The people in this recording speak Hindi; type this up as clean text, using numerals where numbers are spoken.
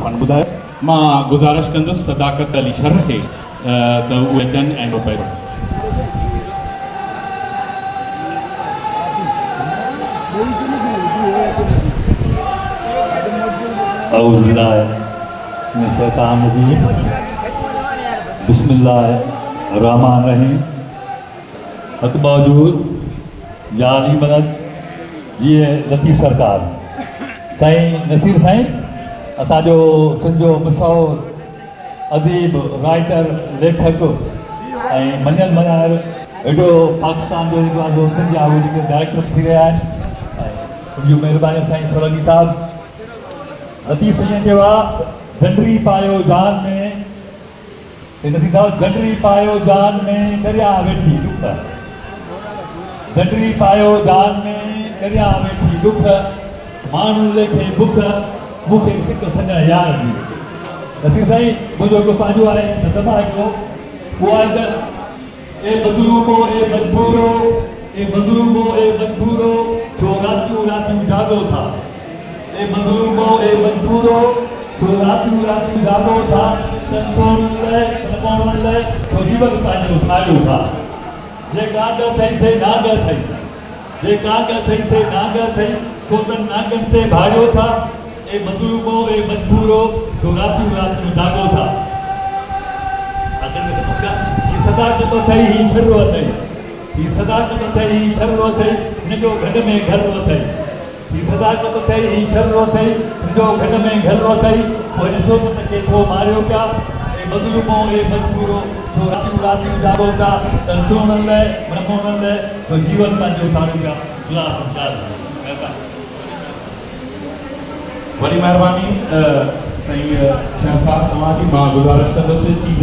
फंड ॿुधायो। मां गुज़ारिश कंदुसि सदाकत अली शर खे त उहे अचनि ऐं रुपए बिस्मिल्लाहिर्रहमानिर्रहीम। हक़ मौजूद जाली मदद जी लतीफ़ सरकार साईं नसीर साईं असांजो सिंध जो मशहूरु अदीब राइटर लेखक ऐं मञल मञायल एॾो पाकिस्तान जो जेको आहे सिंध आहे उहे जेके डायरेक्टर थी रहिया आहिनि ऐं उनजूं महिरबानी साईं सोलंकी साहिबु। लतीफ़ साईं चयो आहे झंडरी पायो जान में नसीर साहब झंडरी पायो जान में दरिया वेठी दुख झंडरी पायो जान में दरिया वेठी दुख माण्हू लेखे बुख मूंखे सिक सॼा यार जी। नसीर साईं मुंहिंजो हिकिड़ो पंहिंजो आहे नज़म आहे हिकिड़ो उहो आहे त ए मज़लूमो ए मजबूरो ए मज़लूमो ए मजबूरो छो रातियूं रातियूं जाॻो था ए मज़लूमो ए मजबूरो छो रातियूं रातियूं जाॻो था तो जीवन पंहिंजो ठाहियो था। जे काग अथई से नाग अथई जे काग अथई से नाग अथई छो त नागनि ते भाड़ियो था ए मज़लूमो ए मजबूरो छो रातियूं रातियूं जाॻो था। ही सदाकत अथई ही शर्रो अथई ही सदाकत अथई ही शर्रो अथई हिनजो गॾ में घरो अथई ही सदाकत अथई ही शर्रो अथई हिनजो गॾ में घरो अथई पोइ ॾिसो त खे छो मारियो पिया ए मज़लूमो ए मजबूरो छो रातियूं रातियूं जाॻो था त सुणण लाइ ब्रह्मोण लाइ छो जीवन पंहिंजो साड़ियो पिया वॾी महिरबानी साईं शाह साहब तव्हांजी मां गुज़ारिश कंदुसि चीज़